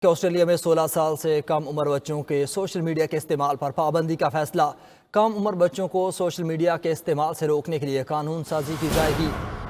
کہ آسٹریلیا میں 16 سال سے کم عمر بچوں کے سوشل میڈیا کے استعمال پر پابندی کا فیصلہ۔ کم عمر بچوں کو سوشل میڈیا کے استعمال سے روکنے کے لیے قانون سازی کی جائے گی۔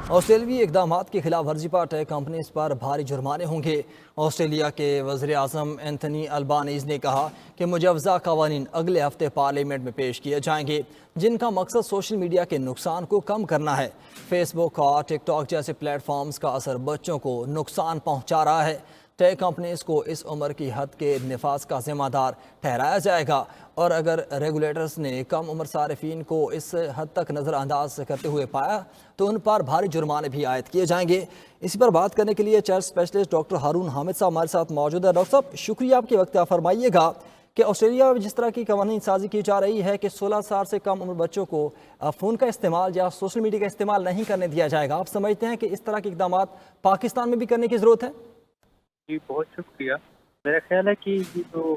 آسٹریلوی اقدامات کی خلاف ورزی پر ٹیک کمپنیز پر بھاری جرمانے ہوں گے۔ آسٹریلیا کے وزیر اعظم اینتھنی البانیز نے کہا کہ مجوزہ قوانین اگلے ہفتے پارلیمنٹ میں پیش کیے جائیں گے، جن کا مقصد سوشل میڈیا کے نقصان کو کم کرنا ہے۔ فیس بک اور ٹک ٹاک جیسے پلیٹ فارمز کا اثر بچوں کو نقصان پہنچا رہا ہے۔ ٹیک کمپنیز کو اس عمر کی حد کے نفاذ کا ذمہ دار ٹھہرایا جائے گا، اور اگر ریگولیٹرز نے کم عمر صارفین کو اس حد تک نظر انداز کرتے ہوئے پایا تو ان پر بھاری جرمانے بھی عائد کیے جائیں گے۔ اسی پر بات کرنے کے لیے child specialist doctor Haroon Hamid صاحب ہمارے ساتھ موجود ہے۔ ڈاکٹر صاحب، شکریہ آپ کے وقت۔ فرمائیے گا کہ آسٹریلیا میں جس طرح کی قوانین سازی کی جا رہی ہے کہ 16 سال سے کم عمر بچوں کو فون کا استعمال یا سوشل میڈیا کا استعمال نہیں کرنے دیا جائے گا، آپ سمجھتے ہیں کہ اس طرح کے اقدامات پاکستان میں بھی کرنے کی ضرورت ہے؟ جی بہت شکریہ۔ میرا خیال ہے کہ یہ جو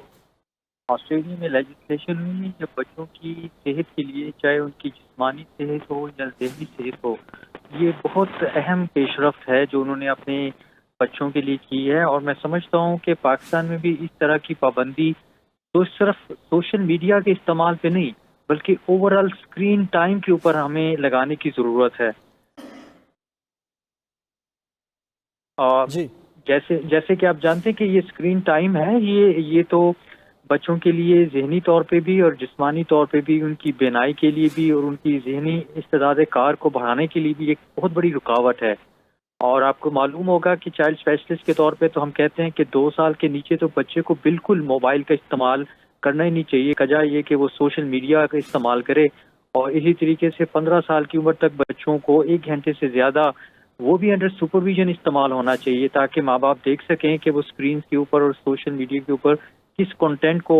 آسٹریلیا میں لیجسلیشن ہوئی ہے یہ بچوں کی صحت کے لیے، چاہے ان کی جسمانی صحت ہو یا ذہنی صحت ہو، یہ بہت اہم پیش رفت ہے جو انہوں نے اپنے بچوں کے لیے کی ہے۔ اور میں سمجھتا ہوں کہ پاکستان میں بھی اس طرح کی پابندی تو صرف سوشل میڈیا کے استعمال پہ نہیں بلکہ اوور آل اسکرین ٹائم کے اوپر ہمیں لگانے کی ضرورت ہے۔ اور جی، جیسے کہ آپ جانتے ہیں کہ یہ اسکرین ٹائم ہے، یہ تو بچوں کے لیے ذہنی طور پہ بھی اور جسمانی طور پہ بھی، ان کی بینائی کے لیے بھی اور ان کی ذہنی استعداد کار کو بڑھانے کے لیے بھی ایک بہت بڑی رکاوٹ ہے۔ اور آپ کو معلوم ہوگا کہ چائلڈ اسپیشلسٹ کے طور پہ تو ہم کہتے ہیں کہ 2 سال کے نیچے تو بچے کو بالکل موبائل کا استعمال کرنا ہی نہیں چاہیے، وجہ یہ کہ وہ سوشل میڈیا کا استعمال کرے۔ اور اسی طریقے سے 15 سال کی عمر تک بچوں کو 1 گھنٹے سے زیادہ وہ بھی انڈر سپرویژن استعمال ہونا چاہیے، تاکہ ماں باپ دیکھ سکیں کہ وہ اسکرینز کے اوپر اور سوشل میڈیا کے اوپر کس کنٹینٹ کو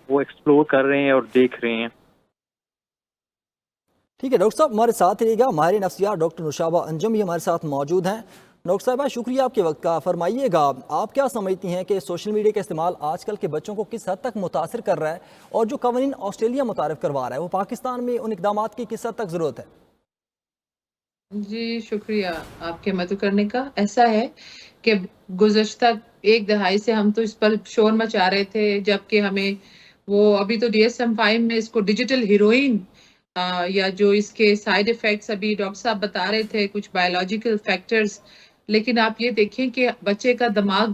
وہ ایکسپلور کر رہے ہیں اور دیکھ رہے ہیں۔ ٹھیک ہے ڈاکٹر صاحب، ہمارے ساتھ رہیے گا۔ ماہر نفسیات ڈاکٹر نشابہ انجم بھی ہمارے ساتھ موجود ہیں۔ ڈاکٹر صاحبہ، شکریہ آپ کے وقت کا۔ فرمائیے گا، آپ کیا سمجھتی ہیں کہ سوشل میڈیا کا استعمال آج کل کے بچوں کو کس حد تک متاثر کر رہا ہے، اور جو قوانین آسٹریلیا متعارف کروا رہا ہے وہ پاکستان میں ان اقدامات کی کس حد تک ضرورت ہے؟ جی شکریہ آپ کے مدعو کرنے کا۔ ایسا ہے کہ گزشتہ 1 دہائی سے ہم تو اس پر شور مچا رہے تھے، جبکہ ہمیں وہ ابھی تو DSM-5 میں اس کو ڈیجیٹل ہیروئن یا جو اس کے سائیڈ ایفیکٹس ابھی ڈاکٹر صاحب بتا رہے تھے، کچھ بایولوجیکل فیکٹرز، لیکن آپ یہ دیکھیں کہ بچے کا دماغ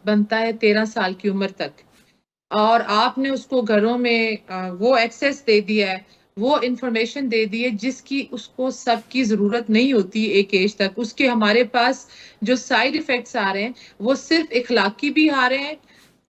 بنتا ہے 13 سال کی عمر تک، اور آپ نے اس کو گھروں میں وہ ایکسیس دے دیا ہے، وہ انفارمیشن دے دی ہے جس کی اس کو سب کی ضرورت نہیں ہوتی ایک ایج تک۔ اس کے ہمارے پاس جو سائیڈ ایفیکٹس آ رہے ہیں وہ صرف اخلاقی بھی آ رہے ہیں،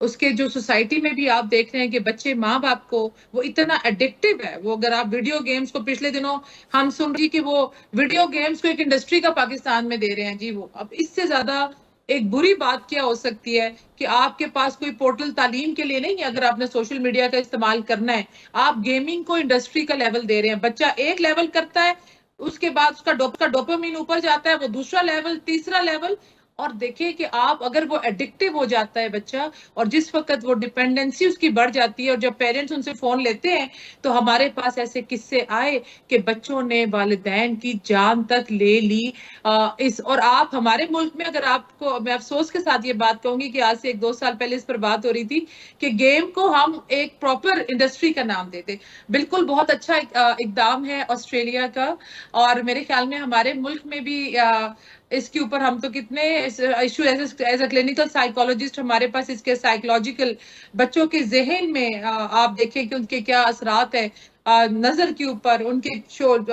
اس کے جو سوسائٹی میں بھی آپ دیکھ رہے ہیں کہ بچے ماں باپ کو وہ اتنا ایڈکٹیو ہے۔ وہ اگر آپ ویڈیو گیمز کو پچھلے دنوں ہم سن رہی کہ وہ ویڈیو گیمز کو ایک انڈسٹری کا پاکستان میں دے رہے ہیں، جی وہ اب اس سے زیادہ ایک بری بات کیا ہو سکتی ہے کہ آپ کے پاس کوئی پورٹل تعلیم کے لیے نہیں ہے، اگر آپ نے سوشل میڈیا کا استعمال کرنا ہے، آپ گیمنگ کو انڈسٹری کا لیول دے رہے ہیں۔ بچہ ایک لیول کرتا ہے، اس کے بعد اس کا ڈوپامین اوپر جاتا ہے، وہ دوسرا لیول، تیسرا لیول، اور دیکھیں کہ آپ اگر وہ ایڈکٹیو ہو جاتا ہے بچہ، اور جس وقت وہ ڈیپینڈنسی اس کی بڑھ جاتی ہے، اور جب پیرنٹس ان سے فون لیتے ہیں تو ہمارے پاس ایسے قصے آئے کہ بچوں نے والدین کی جان تک لے لی۔ اور آپ ہمارے ملک میں، اگر آپ کو میں افسوس کے ساتھ یہ بات کہوں گی کہ آج سے 1-2 سال پہلے اس پر بات ہو رہی تھی کہ گیم کو ہم ایک پراپر انڈسٹری کا نام دیتے۔ بالکل بہت اچھا اقدام ہے آسٹریلیا کا، اور میرے خیال میں ہمارے ملک میں بھی اس کے اوپر ہم تو کتنے issue as a clinical psychologist ہمارے پاس اس کے سائیکولوجیکل بچوں کے ذہن میں آپ دیکھیں کہ ان کے کیا اثرات ہیں، نظر کے اوپر، ان کے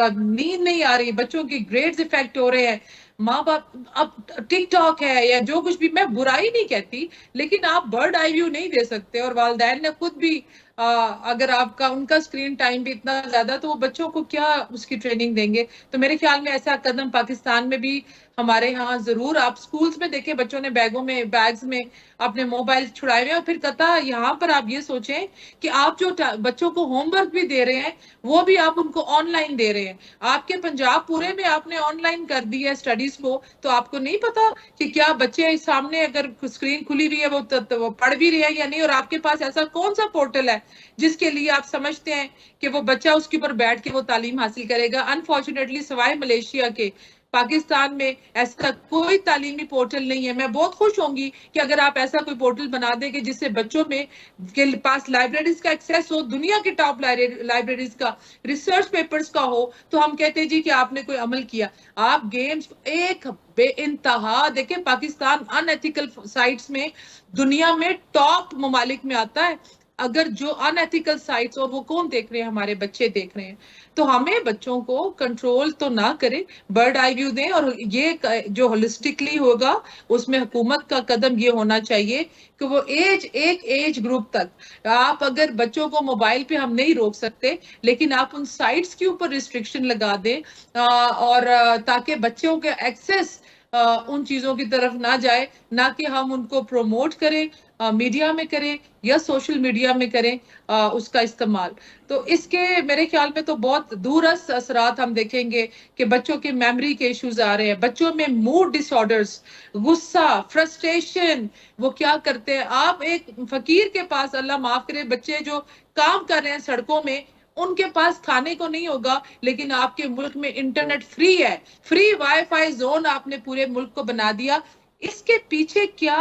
نیند نہیں آ رہی، بچوں کی گریڈز افیکٹ ہو رہے ہیں۔ ماں باپ اب ٹک ٹاک ہے یا جو کچھ بھی، میں برائی نہیں کہتی، لیکن آپ برڈ آئی ویو نہیں دے سکتے، اور والدین نے خود بھی اگر آپ کا ان کا اسکرین ٹائم بھی اتنا زیادہ تو وہ بچوں کو کیا اس کی ٹریننگ دیں گے۔ تو میرے خیال میں ایسا قدم پاکستان میں بھی ہمارے ہاں ضرور، آپ سکولز میں دیکھیں بچوں نے بیگز میں اپنے موبائل چھڑائے ہوئے ہیں، اور پھر قطع یہاں پر آپ یہ سوچیں کہ آپ جو بچوں کو ہوم ورک بھی دے رہے ہیں وہ بھی آپ ان کو آن لائن دے رہے ہیں۔ آپ کے پنجاب پورے میں آپ نے آن لائن کر دی ہے اسٹڈیز کو، تو آپ کو نہیں پتا کہ کیا بچے سامنے اگر اسکرین کھلی ہوئی ہے وہ پڑھ بھی رہے ہیں یا نہیں، اور آپ کے پاس ایسا کون سا پورٹل ہے جس کے لیے آپ سمجھتے ہیں کہ وہ بچہ اس کے اوپر بیٹھ کے وہ تعلیم حاصل کرے گا۔ انفارچونیٹلی سوائے ملیشیا کے پاکستان میں ایسا کوئی تعلیمی پورٹل نہیں ہے. میں بہت خوش ہوں گی کہ اگر آپ ایسا کوئی پورٹل بنا دیں کہ جس سے بچوں میں کے پاس لائبریریز کا ایکسیس ہو, دنیا کے ٹاپ لائبریریز کا, ریسرچ پیپرز کا ہو, تو ہم کہتے ہیں جی کہ آپ نے کوئی عمل کیا. آپ گیمز ایک بے انتہا دیکھیں, پاکستان ان ایتھیکل سائٹس میں دنیا میں ٹاپ ممالک میں آتا ہے. اگر جو ان ایتھیکل سائٹس, اور وہ کون دیکھ رہے ہیں, ہمارے بچے دیکھ رہے ہیں, تو ہمیں بچوں کو کنٹرول تو نہ کریں, برڈ آئی ویو دیں. اور یہ جو ہولسٹکلی ہوگا اس میں حکومت کا قدم یہ ہونا چاہیے کہ وہ ایک ایج گروپ تک, آپ اگر بچوں کو موبائل پہ ہم نہیں روک سکتے, لیکن آپ ان سائٹس کے اوپر ریسٹرکشن لگا دیں, اور تاکہ بچوں کے ایکسس ان چیزوں کی طرف نہ جائے, نہ کہ ہم ان کو پروموٹ کریں, میڈیا میں کریں یا سوشل میڈیا میں کریں اس کا استعمال. تو اس کے میرے خیال میں تو بہت دورس اثرات ہم دیکھیں گے کہ بچوں کے میموری کے ایشوز آ رہے ہیں, بچوں میں موڈ ڈس آرڈرز, غصہ, فرسٹریشن, وہ کیا کرتے ہیں. آپ ایک فقیر کے پاس, اللہ معاف کرے, بچے جو کام کر رہے ہیں سڑکوں میں, ان کے پاس کھانے کو نہیں ہوگا, لیکن آپ کے ملک میں انٹرنیٹ فری ہے, فری وائی فائی زون آپ نے پورے ملک کو بنا دیا. اس کے پیچھے کیا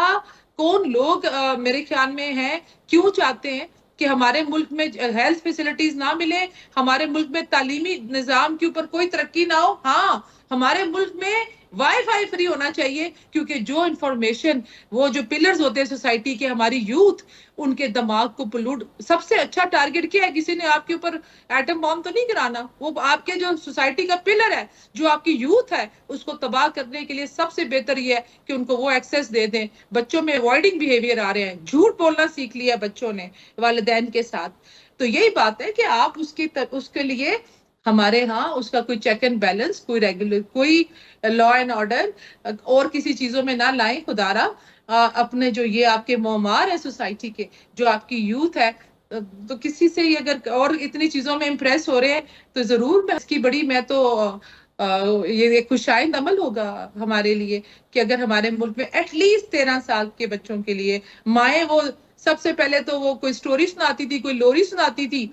کون لوگ میرے خیال میں ہیں, کیوں چاہتے ہیں کہ ہمارے ملک میں ہیلتھ فیسلٹیز نہ ملے, ہمارے ملک میں تعلیمی نظام کے اوپر کوئی ترقی نہ ہو. ہاں, ہمارے ملک میں وائی فائی فری ہونا چاہیے, کیونکہ جو انفارمیشن, وہ جو پلرز ہوتے ہیں سوسائٹی کے, ہماری یوتھ, ان کے دماغ کو پلوٹ. سب سے اچھا ٹارگٹ کیا ہے, کسی نے آپ کے اوپر ایٹم بام تو نہیں گرانا, وہ آپ کے جو سوسائٹی کا پلر ہے, جو آپ کی یوتھ ہے, اس کو تباہ کرنے کے لیے سب سے بہتر یہ ہے کہ ان کو وہ ایکسیس دے دیں. بچوں میں اوائڈنگ بیہیویئر آ رہے ہیں, جھوٹ بولنا سیکھ لیا بچوں نے والدین کے ساتھ. تو یہی بات ہے کہ آپ اس کے لیے ہمارے ہاں اس کا کوئی چیک اینڈ بیلنس, کوئی ریگولر, کوئی لا اینڈ آرڈر اور کسی چیزوں میں نہ لائیں. خدارا اپنے جو یہ آپ کے معمار ہے سوسائٹی کے, جو آپ کی یوتھ ہے, تو کسی سے اگر اور اتنی چیزوں میں امپریس ہو رہے ہیں, تو ضرور میں اس کی بڑی, میں تو یہ ایک خوشائند عمل ہوگا ہمارے لیے کہ اگر ہمارے ملک میں ایٹ لیسٹ 13 سال کے بچوں کے لیے مائیں, وہ سب سے پہلے تو وہ کوئی سٹوری سناتی تھی, کوئی لوری سناتی تھی,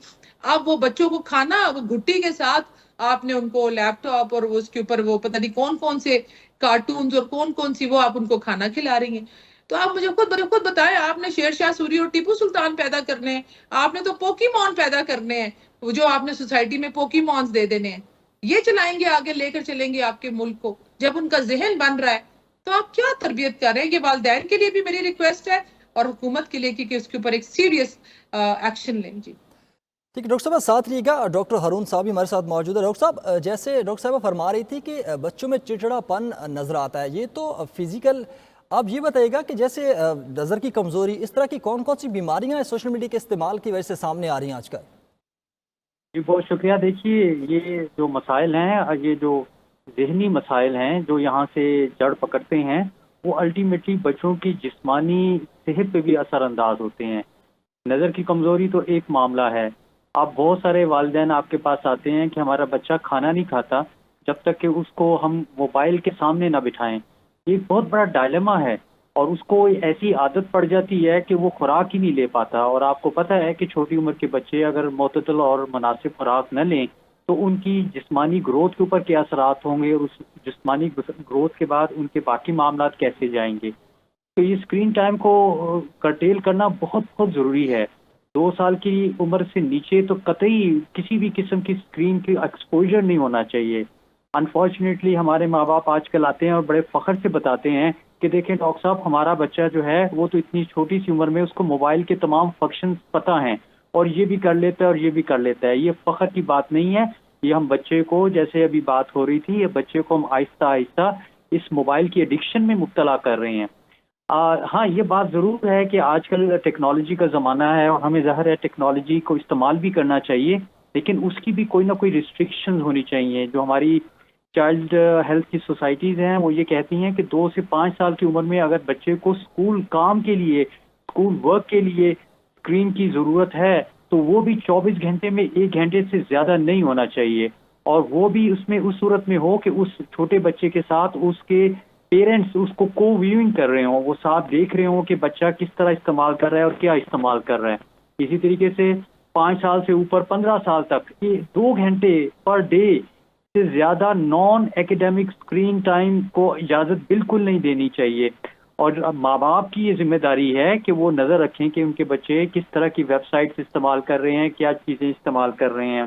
اب وہ بچوں کو کھانا وہ گھٹی کے ساتھ آپ نے ان کو لیپ ٹاپ اور اس کے اوپر وہ پتہ نہیں کون کون سے کارٹونز اور کون سی وہ آپ ان کو کھانا کھلا رہی ہیں. تو آپ مجھے خود بتائیں, آپ نے شیر شاہ سوری اور ٹیپو سلطان پیدا کرنے ہیں, آپ نے تو پوکی مون پیدا کرنے ہیں, وہ جو آپ نے سوسائٹی میں پوکی مونز دے دینے ہیں, یہ چلائیں گے, آگے لے کر چلیں گے آپ کے ملک کو. جب ان کا ذہن بن رہا ہے تو آپ کیا تربیت کر رہے ہیں. یہ والدین کے لیے بھی میری ریکویسٹ ہے اور حکومت کے لیے کہ اس کے اوپر ایک سیریس ایکشن لیں. جی ٹھیک ہے ڈاکٹر صاحب, ساتھ رہیے گا. ڈاکٹر ہارون صاحب بھی ہمارے ساتھ موجود ہے. ڈاکٹر صاحب, جیسے ڈاکٹر صاحبہ فرما رہی تھی کہ بچوں میں چڑچڑا پن نظر آتا ہے, یہ تو فزیکل, آپ یہ بتائیے گا کہ جیسے نظر کی کمزوری, اس طرح کی کون سی بیماریاں ہیں سوشل میڈیا کے استعمال کی وجہ سے سامنے آ رہی ہیں آج کل؟ جی بہت شکریہ. دیکھیے, یہ جو مسائل ہیں, یہ جو ذہنی مسائل ہیں جو یہاں سے جڑ پکڑتے ہیں, وہ الٹیمیٹلی بچوں کی جسمانی صحت پہ بھی اثر انداز ہوتے ہیں. نظر کی کمزوری تو ایک معاملہ ہے. آپ بہت سارے والدین آپ کے پاس آتے ہیں کہ ہمارا بچہ کھانا نہیں کھاتا جب تک کہ اس کو ہم موبائل کے سامنے نہ بٹھائیں. یہ ایک بہت بڑا ڈائلیما ہے, اور اس کو ایسی عادت پڑ جاتی ہے کہ وہ خوراک ہی نہیں لے پاتا. اور آپ کو پتہ ہے کہ چھوٹی عمر کے بچے اگر معتدل اور مناسب خوراک نہ لیں تو ان کی جسمانی گروتھ کے اوپر کیا اثرات ہوں گے, اور اس جسمانی گروتھ کے بعد ان کے باقی معاملات کیسے جائیں گے. تو یہ اسکرین ٹائم کو کرٹیل کرنا بہت بہت ضروری ہے. 2 سال کی عمر سے نیچے تو قطعی کسی بھی قسم کی اسکرین کی ایکسپوجر نہیں ہونا چاہیے. انفارچونیٹلی ہمارے ماں باپ آج کل آتے ہیں اور بڑے فخر سے بتاتے ہیں کہ دیکھیں ڈاکٹر صاحب, ہمارا بچہ جو ہے وہ تو اتنی چھوٹی سی عمر میں اس کو موبائل کے تمام فنکشنز پتہ ہیں, اور یہ بھی کر لیتا ہے اور یہ بھی کر لیتا ہے. یہ فخر کی بات نہیں ہے. یہ ہم بچے کو, جیسے ابھی بات ہو رہی تھی, یہ بچے کو ہم آہستہ آہستہ اس موبائل کی ایڈکشن میں مبتلا کر رہے ہیں. ہاں, یہ بات ضرور ہے کہ آج کل ٹیکنالوجی کا زمانہ ہے اور ہمیں ظاہر ہے ٹیکنالوجی کو استعمال بھی کرنا چاہیے, لیکن اس کی بھی کوئی نہ کوئی ریسٹرکشنز ہونی چاہیے. جو ہماری چائلڈ ہیلتھ کی سوسائٹیز ہیں وہ یہ کہتی ہیں کہ 2 سے 5 سال کی عمر میں اگر بچے کو اسکول کام کے لیے, اسکول ورک کے لیے اسکرین کی ضرورت ہے تو وہ بھی 24 گھنٹے میں 1 گھنٹے سے زیادہ نہیں ہونا چاہیے. اور وہ بھی اس میں اس صورت میں ہو کہ اس چھوٹے بچے کے ساتھ اس کے پیرنٹس اس کو ویونگ کر رہے ہوں, وہ ساتھ دیکھ رہے ہوں کہ بچہ کس طرح استعمال کر رہا ہے اور کیا استعمال کر رہا ہے. اسی طریقے سے 5 سال سے اوپر 15 سال تک یہ 2 گھنٹے پر ڈے سے زیادہ نان ایکیڈیمک اسکرین ٹائم کو اجازت بالکل نہیں دینی چاہیے، اور ماں باپ کی یہ ذمہ داری ہے کہ وہ نظر رکھیں کہ ان کے بچے کس طرح کی ویب سائٹس استعمال کر رہے ہیں، کیا چیزیں استعمال کر رہے ہیں۔